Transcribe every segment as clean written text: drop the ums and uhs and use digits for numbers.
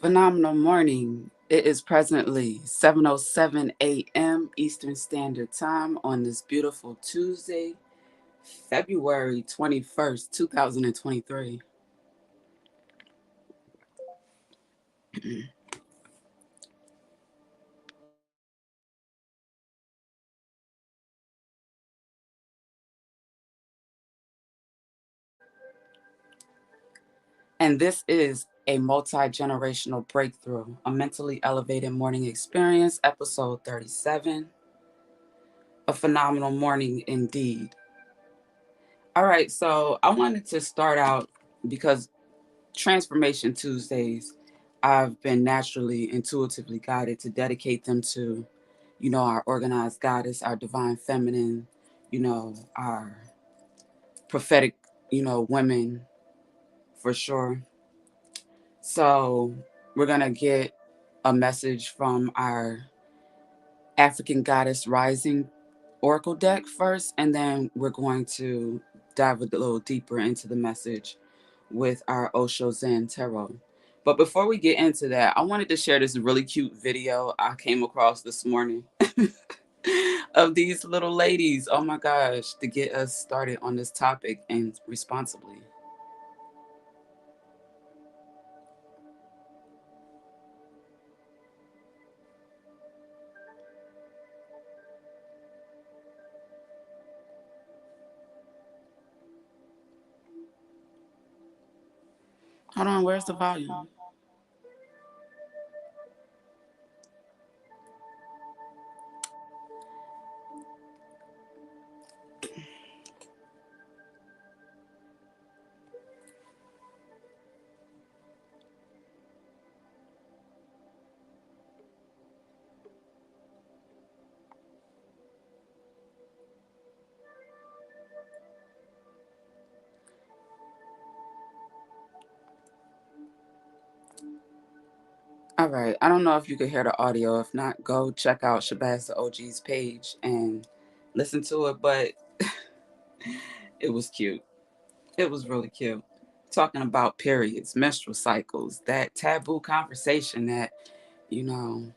Phenomenal morning. It is presently 7:07 a.m. Eastern Standard Time on this beautiful Tuesday, February 21st, 2023. And this is a multi-generational breakthrough, a mentally elevated morning experience, episode 37. A phenomenal morning indeed. All right, so I wanted to start out because Transformation Tuesdays, I've been naturally, intuitively guided to dedicate them to, our organized goddess, our divine feminine, our prophetic, women for sure. So we're going to get a message from our African Goddess Rising Oracle deck first, and then we're going to dive a little deeper into the message with our Osho Zen Tarot. But before we get into that, I wanted to share this really cute video I came across this morning of these little ladies. Oh my gosh, to get us started on this topic and responsibly. Hold on, where's the volume? All right, I don't know if you could hear the audio. If not, go check out Shabazz the OG's page and listen to it. But it was cute. It was really cute. Talking about periods, menstrual cycles, that taboo conversation that, you know,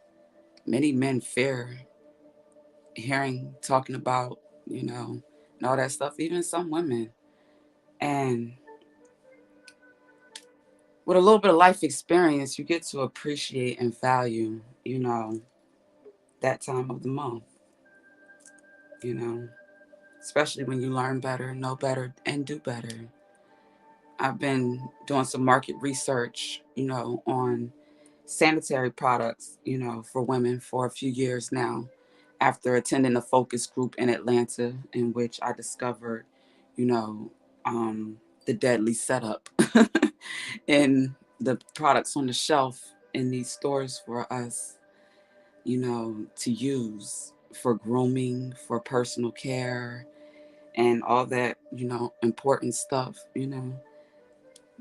many men fear hearing, talking about, and all that stuff, even some women. And with a little bit of life experience, you get to appreciate and value, that time of the month, you know, especially when you learn better, know better, and do better. I've been doing some market research, on sanitary products, for women for a few years now, after attending a focus group in Atlanta in which I discovered, you know, um, the deadly setup in the products on the shelf in these stores for us, to use for grooming, for personal care, and all that, important stuff,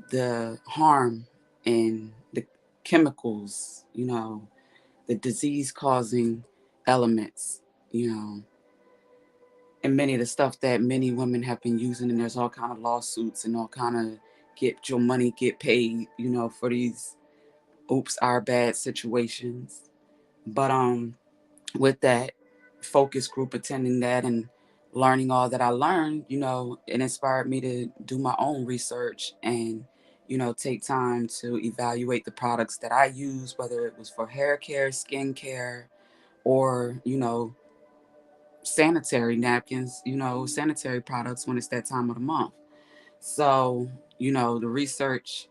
the harm and the chemicals, the disease causing elements, you know, and many of the stuff that many women have been using, and there's all kind of lawsuits and all kind of get your money get paid, for these oops our bad situations. But with that focus group, attending that and learning all that I learned, it inspired me to do my own research and, take time to evaluate the products that I use, whether it was for hair care, skin care, or, sanitary napkins, sanitary products when it's that time of the month. So, the research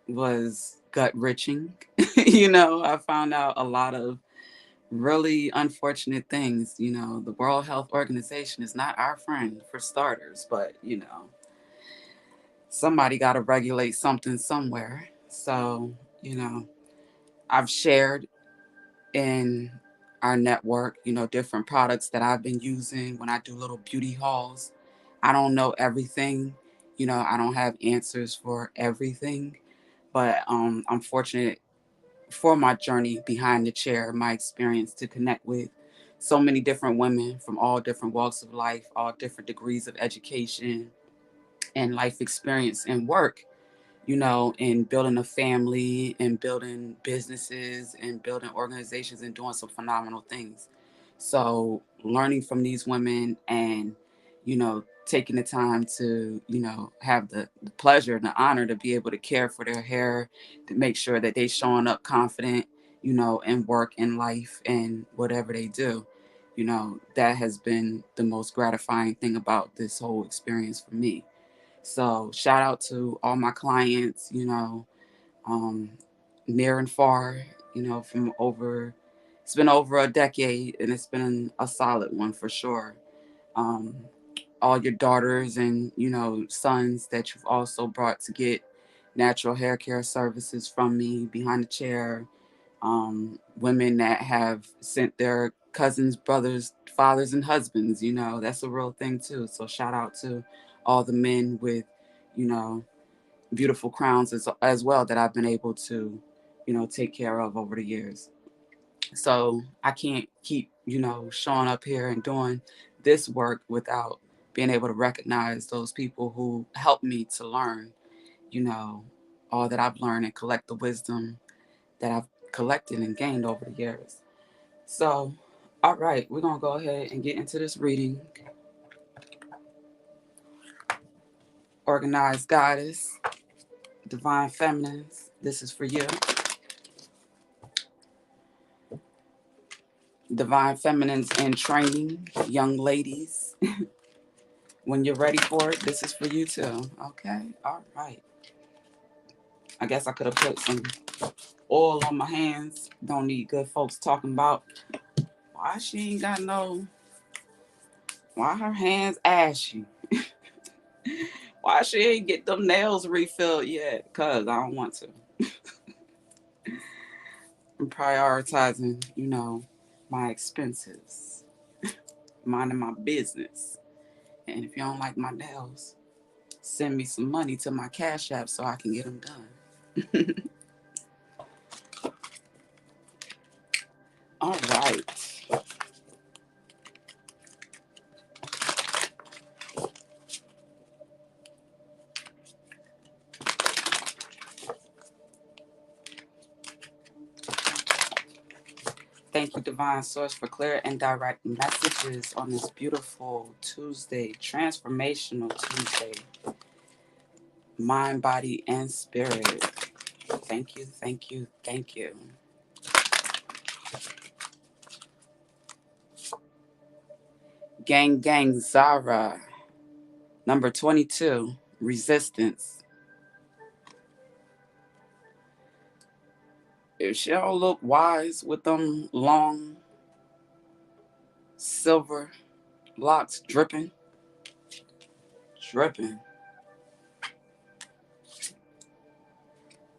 was gut wrenching. I found out a lot of really unfortunate things. The World Health Organization is not our friend for starters, but somebody got to regulate something somewhere. So, you know, I've shared in our network, different products that I've been using when I do little beauty hauls. I don't know everything, I don't have answers for everything, but I'm fortunate for my journey behind the chair, my experience to connect with so many different women from all different walks of life, all different degrees of education and life experience and work in building a family and building businesses and building organizations and doing some phenomenal things. So learning from these women and, taking the time to, have the pleasure and the honor to be able to care for their hair, to make sure that they showing up confident, in work and life and whatever they do, that has been the most gratifying thing about this whole experience for me. So shout out to all my clients, um, near and far, from it's been over a decade and it's been a solid one for sure. Um, all your daughters and, sons that you've also brought to get natural hair care services from me behind the chair. Women that have sent their cousins, brothers, fathers, and husbands, that's a real thing too. So shout out to all the men with, you know, beautiful crowns as well that I've been able to, take care of over the years. So I can't keep, showing up here and doing this work without being able to recognize those people who helped me to learn, you know, all that I've learned and collect the wisdom that I've collected and gained over the years. So, all right, we're going to go ahead and get into this reading. Organized Goddess, Divine Feminines, this is for you. Divine Feminines in training, young ladies. When you're ready for it, this is for you too. Okay, all right. I guess I could have put some oil on my hands. Don't need good folks talking about why she ain't got why her hands ashy. Why she ain't get them nails refilled yet? Cause I don't want to. I'm prioritizing, my expenses, minding my business. And if you don't like my nails, send me some money to my Cash App so I can get them done. All right. Thank you, Divine Source, for clear and direct messages on this beautiful Tuesday, transformational Tuesday, mind, body, and spirit. Thank you, thank you, thank you. Gang, gang, Zara. Number 22, Resistance. If she don't look wise with them long silver locks dripping, dripping.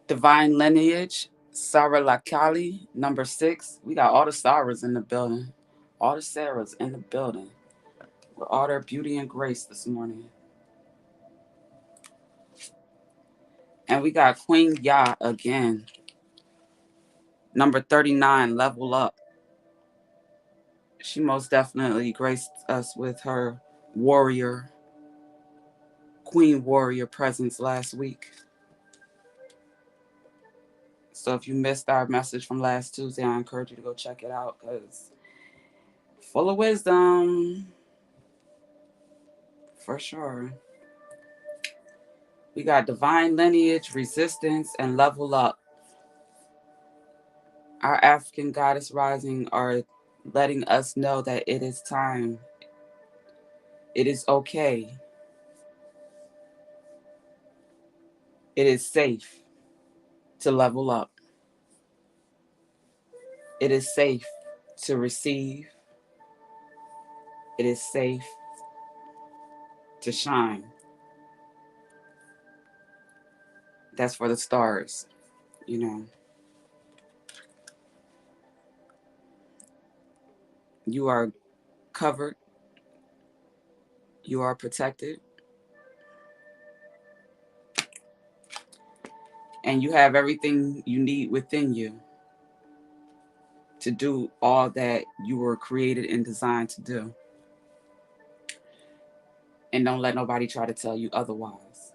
Divine Lineage, Sarah Lakali, number 6. We got all the Sarahs in the building. All the Sarahs in the building. With all their beauty and grace this morning. And we got Queen Ya again. Number 39, Level Up. She most definitely graced us with her warrior, Queen Warrior presence last week. So if you missed our message from last Tuesday, I encourage you to go check it out because full of wisdom, for sure. We got Divine Lineage, Resistance, and Level Up. Our African Goddess Rising are letting us know that it is time. It is okay. It is safe to level up. It is safe to receive. It is safe to shine. That's for the stars, you know. You are covered. You are protected. And you have everything you need within you to do all that you were created and designed to do. And don't let nobody try to tell you otherwise.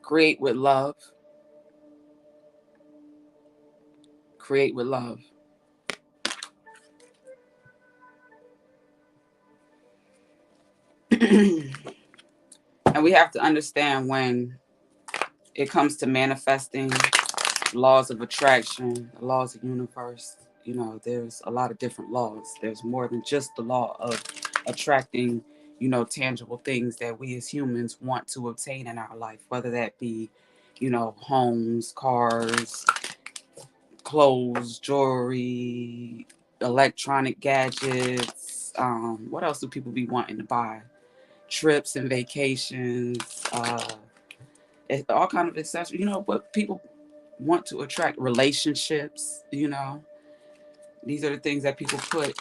Create with love. Create with love. And we have to understand when it comes to manifesting laws of attraction, the laws of universe, there's a lot of different laws. There's more than just the law of attracting, tangible things that we as humans want to obtain in our life, whether that be, homes, cars, clothes, jewelry, electronic gadgets. What else do people be wanting to buy? Trips and vacations, all kind of accessories. What people want to attract, relationships. These are the things that people put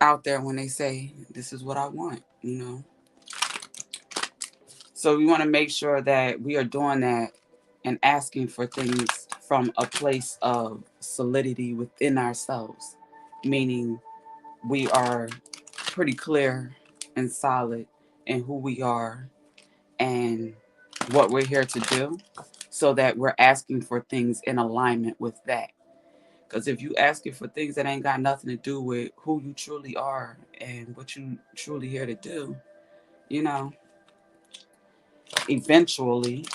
out there when they say, "This is what I want." So we want to make sure that we are doing that and asking for things from a place of solidity within ourselves, meaning we are pretty clear and solid in who we are and what we're here to do, so that we're asking for things in alignment with that. Because if you asking for things that ain't got nothing to do with who you truly are and what you truly here to do, you know, eventually,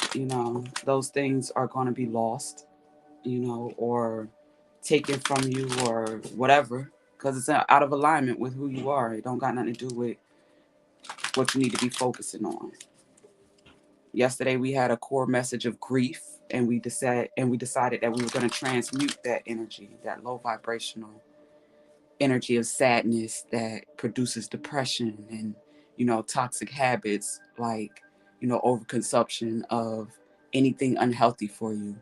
those things are going to be lost, or taken from you or whatever, because it's out of alignment with who you are. It don't got nothing to do with what you need to be focusing on. Yesterday we had a core message of grief, and we decided that we were going to transmute that energy, that low vibrational energy of sadness that produces depression and toxic habits like overconsumption of anything unhealthy for you,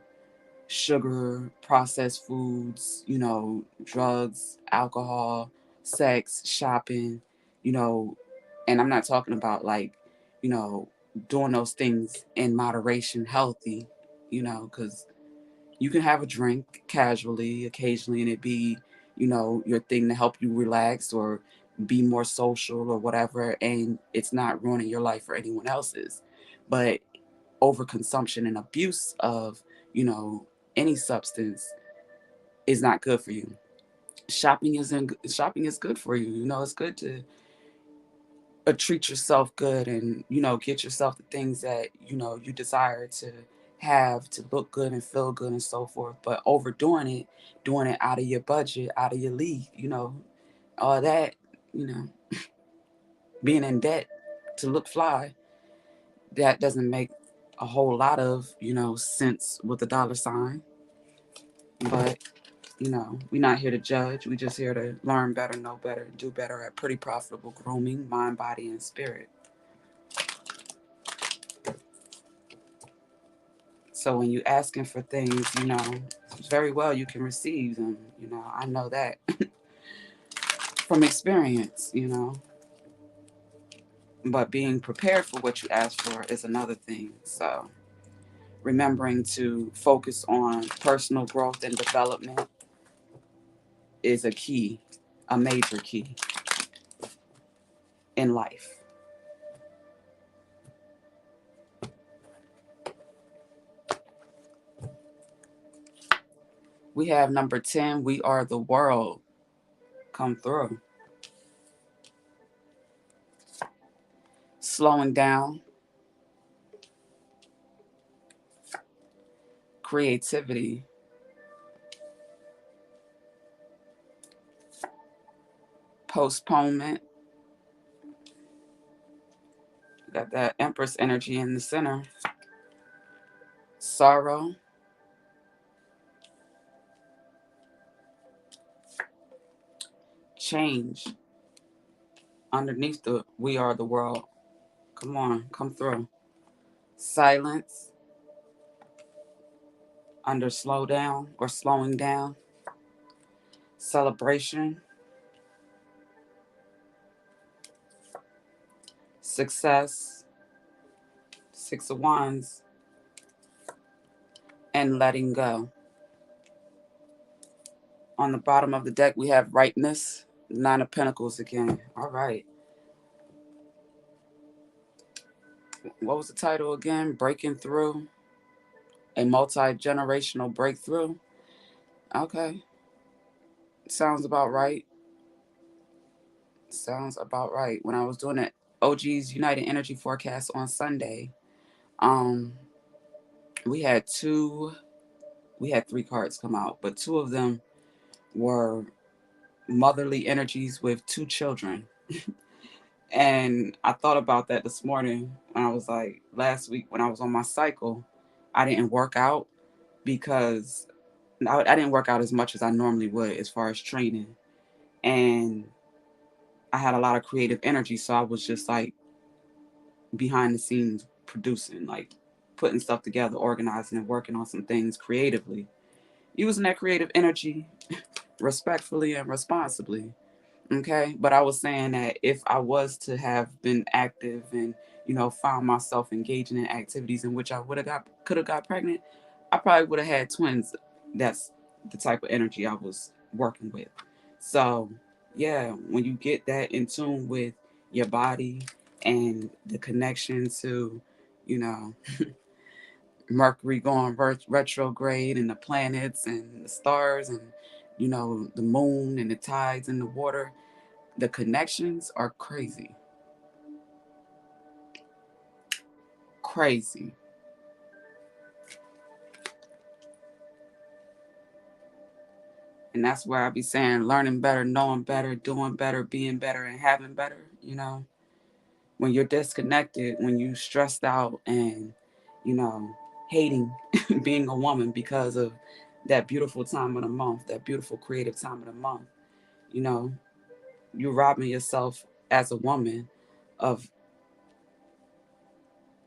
sugar, processed foods, drugs, alcohol, sex, shopping, you know and I'm not talking about like you know doing those things in moderation, healthy, because you can have a drink casually, occasionally, and it be, your thing to help you relax or be more social or whatever, and it's not ruining your life or anyone else's. But overconsumption and abuse of, you know, any substance is not good for you. Shopping is good for you. It's good to treat yourself good and get yourself the things that you desire to have, to look good and feel good and so forth. But overdoing it, doing it out of your budget, out of your league, all that, you know being in debt to look fly, that doesn't make a whole lot of sense with a dollar sign. But we're not here to judge. We're just here to learn better, know better, do better at pretty profitable grooming, mind, body, and spirit. So when you're asking for things, very well you can receive them. I know that from experience, But being prepared for what you ask for is another thing. So remembering to focus on personal growth and development is a key, a major key in life. We have number 10, we are the world. Come through. Slowing down, creativity, postponement. Got that Empress energy in the center. Sorrow, change. Underneath the we are the world. Come on, come through. Silence, under slow down or slowing down. Celebration, success, Six of Wands, and letting go. On the bottom of the deck, we have rightness, Nine of Pentacles again. All right. what was the title again? Breaking Through, a multi-generational breakthrough. Okay, sounds about right. Sounds about right. When I was doing it, OG's United Energy forecast on Sunday, um, we had two, we had three cards come out, but two of them were motherly energies with two children. And I thought about that this morning when I was like, last week when I was on my cycle, I didn't work out because I didn't work out as much as I normally would as far as training. And I had a lot of creative energy. So I was just like behind the scenes producing, like putting stuff together, organizing and working on some things creatively, using that creative energy respectfully and responsibly. Okay. But I was saying that if I was to have been active and, found myself engaging in activities in which I could have got pregnant, I probably would have had twins. That's the type of energy I was working with. So, yeah, when you get that in tune with your body and the connection to, you know, Mercury going retrograde and the planets and the stars and, the moon and the tides and the water, the connections are crazy. Crazy. And that's where I be saying learning better, knowing better, doing better, being better, and having better. When you're disconnected, when you stressed out and, you know, hating being a woman because of that beautiful time of the month, that beautiful creative time of the month, you know, you're robbing yourself as a woman of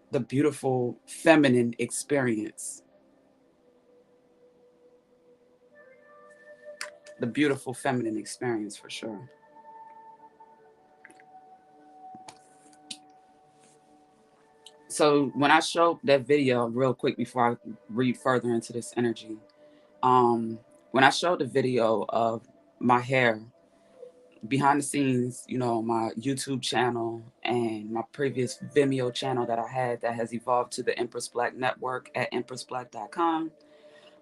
the beautiful feminine experience. The beautiful feminine experience for sure. So when I showed that video real quick before I read further into this energy, um, when I showed the video of my hair behind the scenes, my YouTube channel and my previous Vimeo channel that I had that has evolved to the Empress Black Network at empressblack.com,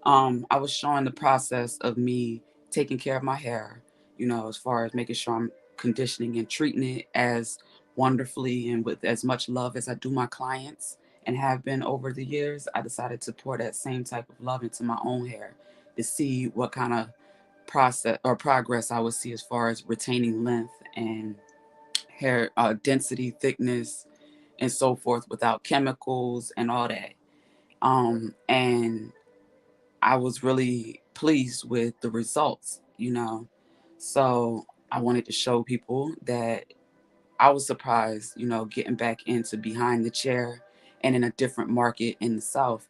I was showing the process of me taking care of my hair, as far as making sure I'm conditioning and treating it as wonderfully and with as much love as I do my clients and have been over the years. I decided to pour that same type of love into my own hair to see what kind of process or progress I would see as far as retaining length and hair density, thickness, and so forth without chemicals and all that. And I was really pleased with the results. So I wanted to show people that I was surprised, getting back into behind the chair and in a different market in the South.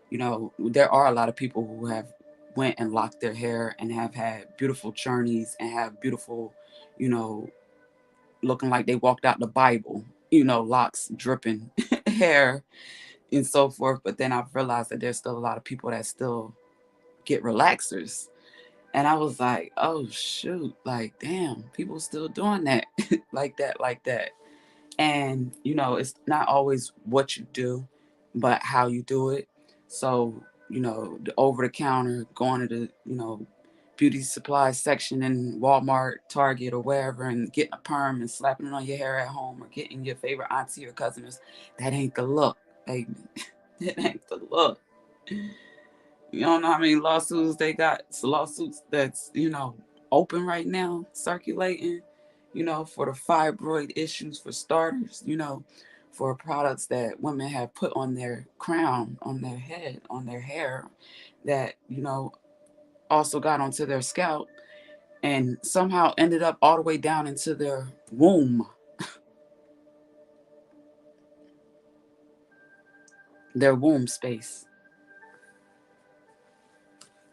There are a lot of people who have went and locked their hair and have had beautiful journeys and have beautiful, you know, looking like they walked out the Bible, locks dripping hair and so forth. But then I've realized that there's still a lot of people that still get relaxers. And I was like, oh shoot, like damn, people still doing that like that, like that. And it's not always what you do, but how you do it. So the over the counter, going to the beauty supply section in Walmart, Target, or wherever, and getting a perm and slapping it on your hair at home, or getting your favorite auntie or cousin, that ain't the look, baby. That ain't the look. You don't know how many lawsuits they got. It's lawsuits that's, open right now, circulating, for the fibroid issues for starters, for products that women have put on their crown, on their head, on their hair, that, also got onto their scalp and somehow ended up all the way down into their womb space,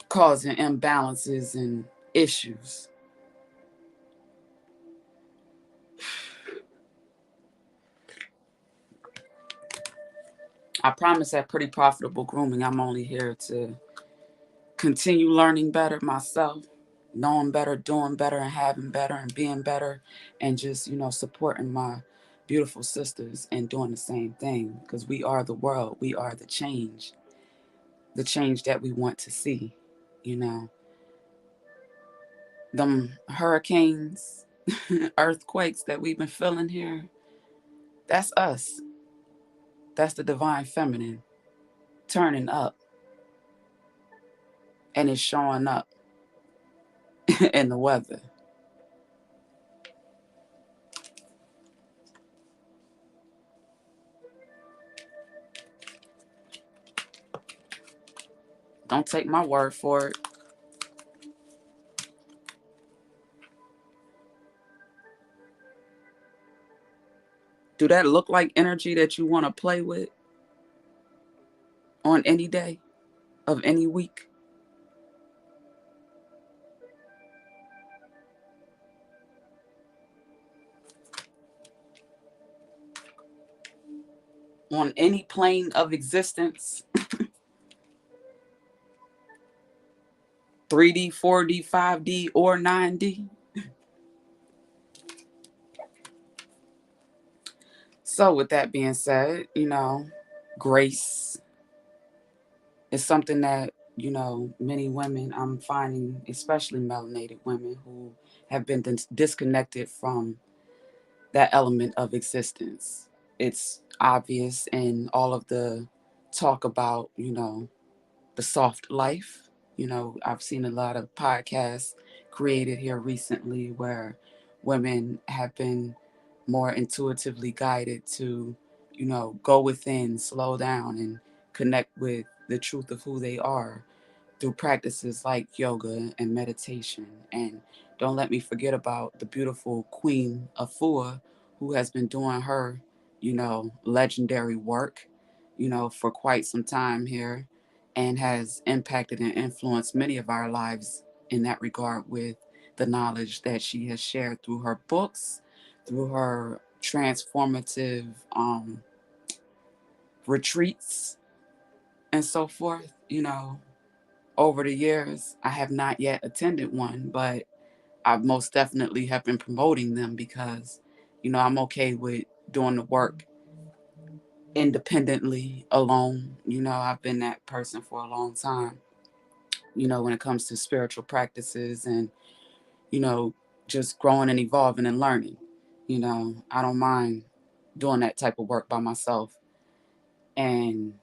causing imbalances and issues. I promise that pretty profitable grooming. I'm only here to continue learning better myself, knowing better, doing better, and having better, and being better, and just supporting beautiful sisters and doing the same thing, because we are the world. We are the change that we want to see. You know, them hurricanes, earthquakes that we've been feeling here, that's us. That's the divine feminine turning up, and it's showing up in the weather. Don't take my word for it. Do that look like energy that you want to play with on any day of any week? On any plane of existence? 3D, 4D, 5D, or 9D? So, with that being said, grace is something that, many women, I'm finding, especially melanated women who have been disconnected from that element of existence. It's obvious in all of the talk about, the soft life. I've seen a lot of podcasts created here recently where women have been more intuitively guided to, go within, slow down, and connect with the truth of who they are through practices like yoga and meditation. And don't let me forget about the beautiful Queen Afua, who has been doing her, legendary work, for quite some time here, and has impacted and influenced many of our lives in that regard with the knowledge that she has shared through her books, through her transformative retreats, and so forth. Over the years, I have not yet attended one, but I most definitely have been promoting them because, I'm okay with doing the work independently, alone. I've been that person for a long time, when it comes to spiritual practices and, you know, just growing and evolving and learning. I don't mind doing that type of work by myself. And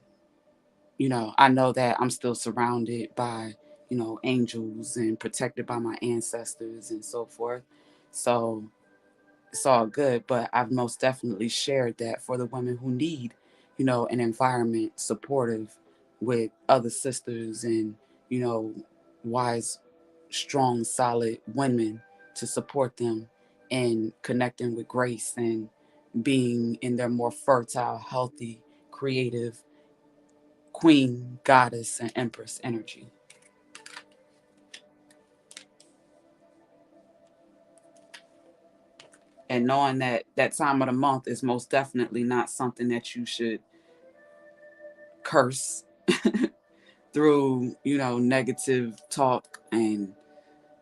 I know that I'm still surrounded by, angels and protected by my ancestors and so forth. So it's all good. But I've most definitely shared that for the women who need, an environment supportive with other sisters and, you know, wise, strong, solid women to support them in connecting with grace and being in their more fertile, healthy, creative queen, goddess, and empress energy. And knowing that that time of the month is most definitely not something that you should curse through, negative talk, and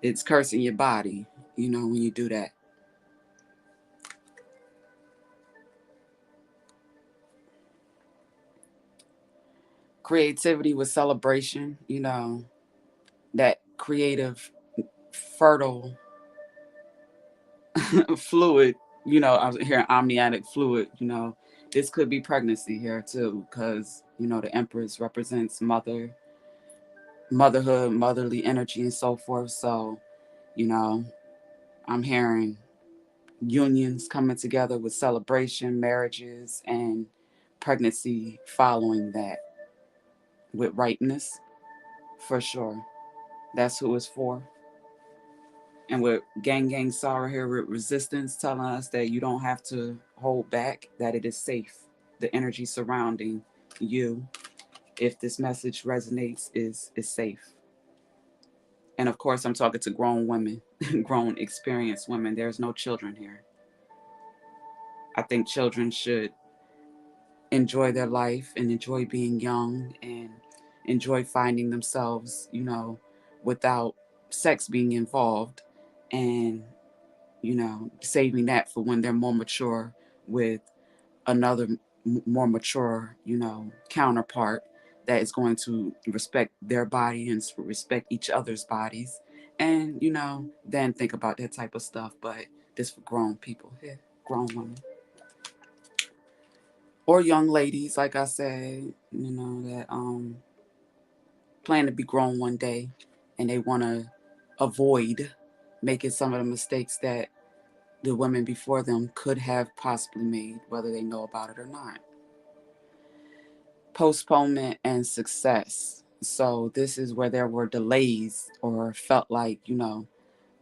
it's cursing your body, when you do that. Creativity with celebration, that creative, fertile fluid, I was hearing amniotic fluid, this could be pregnancy here too, because, the Empress represents motherhood, motherly energy, and so forth. So, you know, I'm hearing unions coming together with celebration, marriages, and pregnancy following that with rightness, for sure. That's who it's for. And with Gang Gang Sorrow here with resistance telling us that you don't have to hold back, that it is safe. The energy surrounding you, if this message resonates, is safe. And of course, I'm talking to grown women, grown, experienced women. There's no children here. I think children should enjoy their life and enjoy being young and enjoy finding themselves, without sex being involved, and, saving that for when they're more mature with another more mature, counterpart that is going to respect their body and respect each other's bodies. And, then think about that type of stuff. But this for grown people here, grown women. Or young ladies, like I said, that plan to be grown one day and they want to avoid making some of the mistakes that the women before them could have possibly made, whether they know about it or not. Postponement and success. So this is where there were delays or felt like,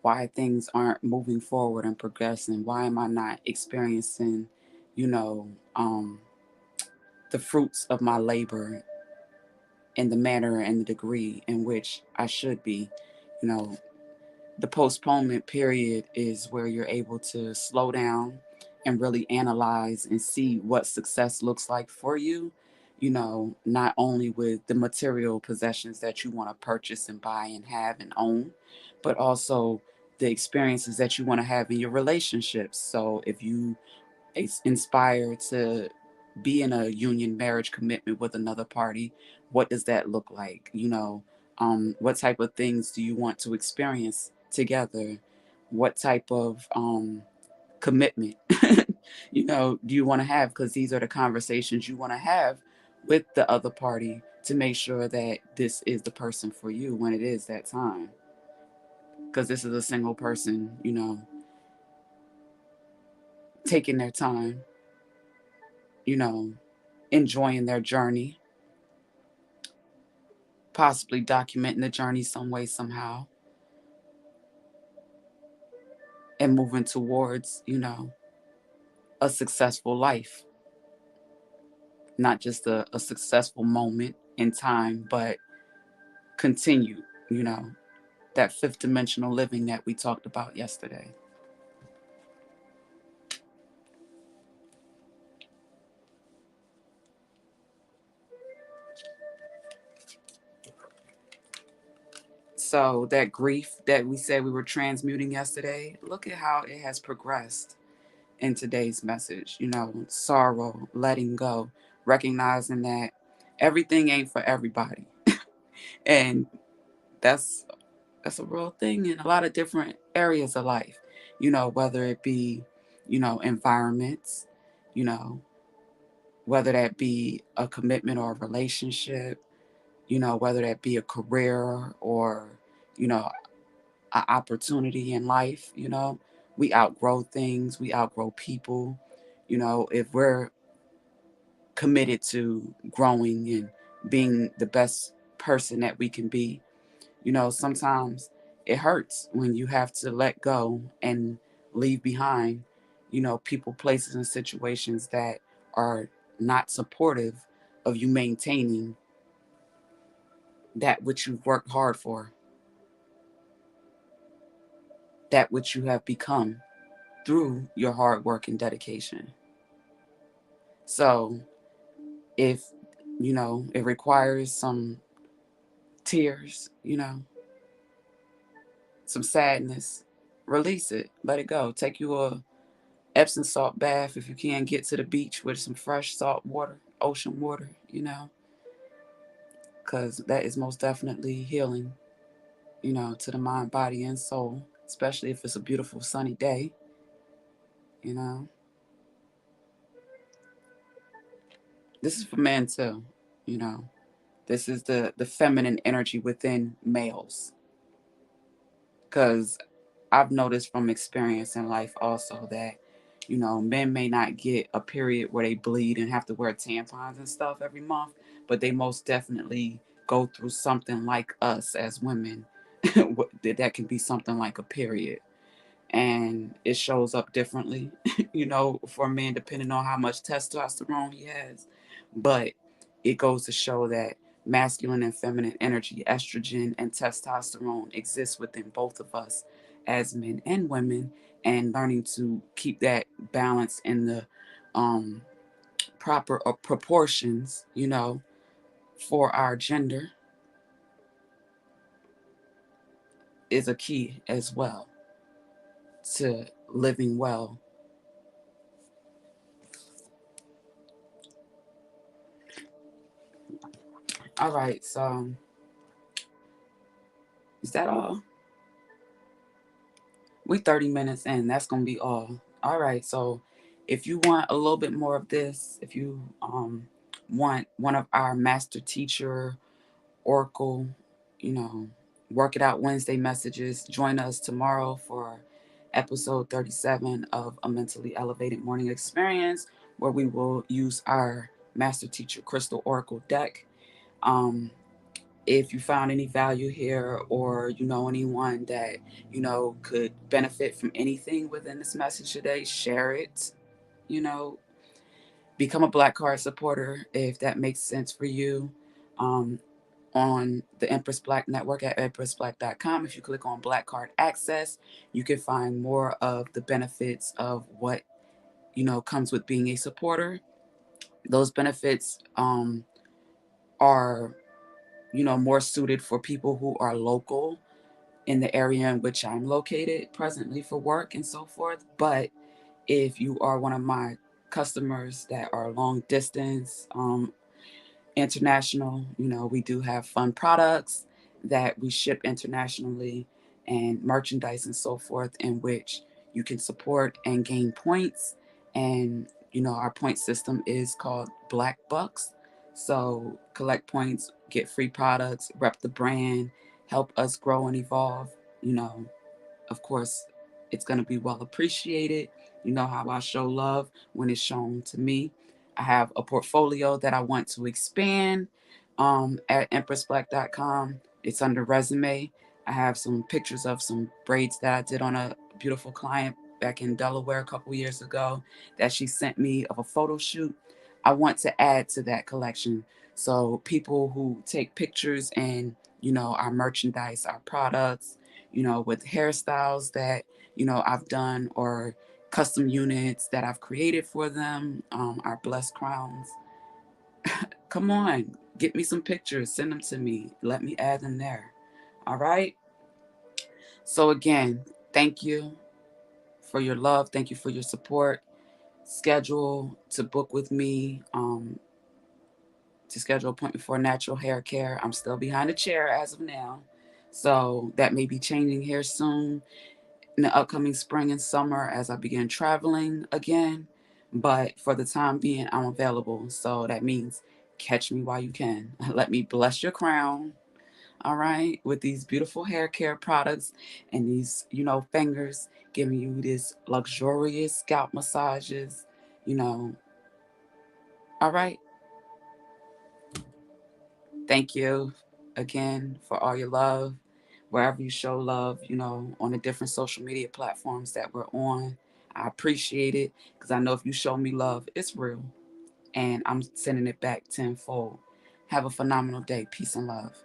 why things aren't moving forward and progressing. Why am I not experiencing, you know, um, the fruits of my labor in the manner and the degree in which I should be? You know, the postponement period is where you're able to slow down and really analyze and see what success looks like for you, not only with the material possessions that you want to purchase and buy and have and own, but also the experiences that you want to have in your relationships. So if you inspired to be in a union marriage commitment with another party, what does that look like? What type of things do you want to experience together? What type of commitment, do you want to have? Because these are the conversations you want to have with the other party to make sure that this is the person for you when it is that time. Because this is a single person, taking their time, you know, enjoying their journey, possibly documenting the journey some way, somehow, and moving towards, a successful life. Not just a successful moment in time, but continue, you know, that fifth dimensional living that we talked about yesterday. So that grief that we said we were transmuting yesterday, look at how it has progressed in today's message. Sorrow, letting go, recognizing that everything ain't for everybody. And that's a real thing in a lot of different areas of life. Whether it be, environments, you know, whether that be a commitment or a relationship, whether that be a career or, an opportunity in life. We outgrow things, we outgrow people. If we're committed to growing and being the best person that we can be, sometimes it hurts when you have to let go and leave behind, people, places, and situations that are not supportive of you maintaining that which you've worked hard for, that which you have become through your hard work and dedication. So if, it requires some tears, some sadness, release it, let it go. Take you a Epsom salt bath if you can, get to the beach with some fresh salt water, ocean water, because that is most definitely healing, to the mind, body, and soul, especially if it's a beautiful sunny day, you know. This is for men too, you know. This is the feminine energy within males, because I've noticed from experience in life also that, men may not get a period where they bleed and have to wear tampons and stuff every month, but they most definitely go through something like us as women. That can be something like a period. And it shows up differently, for a man, depending on how much testosterone he has. But it goes to show that masculine and feminine energy, estrogen and testosterone, exists within both of us as men and women, and learning to keep that balance in the um, proper proportions, for our gender is a key as well to living well All right, so is that all? We 30 minutes in. That's gonna be all. All right, so if you want a little bit more of this, if you want one of our master teacher Oracle, you know, work it out Wednesday messages, join us tomorrow for episode 37 of a mentally elevated morning experience, where we will use our master teacher crystal Oracle deck. Um, if you found any value here, or you know anyone that could benefit from anything within this message today, share it. You know, become a Black Card supporter if that makes sense for you. Um, on the Empress Black Network at empressblack.com. If you click on Black Card Access, you can find more of the benefits of what comes with being a supporter. Those benefits are more suited for people who are local in the area in which I'm located presently for work and so forth. But if you are one of my customers that are long distance, international, we do have fun products that we ship internationally, and merchandise and so forth, in which you can support and gain points. And our point system is called Black Bucks. So collect points, get free products, rep the brand, help us grow and evolve. you know of course, it's going to be well appreciated. You know how I show love when it's shown to me. I have a portfolio that I want to expand at empressblack.com. It's under resume. I have some pictures of some braids that I did on a beautiful client back in Delaware a couple years ago that she sent me of a photo shoot. I want to add to that collection. So people who take pictures and, our merchandise, our products, with hairstyles that, I've done, or custom units that I've created for them, our blessed crowns. Come on, get me some pictures, send them to me. Let me add them there. All right. So, again, thank you for your love. Thank you for your support. Schedule to book with me, to schedule an appointment for natural hair care. I'm still behind a chair as of now. So, that may be changing here soon in the upcoming spring and summer as I begin traveling again. But for the time being, I'm available. So that means catch me while you can. Let me bless your crown, all right, with these beautiful hair care products and these, fingers giving you this luxurious scalp massages, you know. All right. Thank you again for all your love. Wherever you show love, on the different social media platforms that we're on, I appreciate it, because I know if you show me love, it's real. And I'm sending it back tenfold. Have a phenomenal day. Peace and love.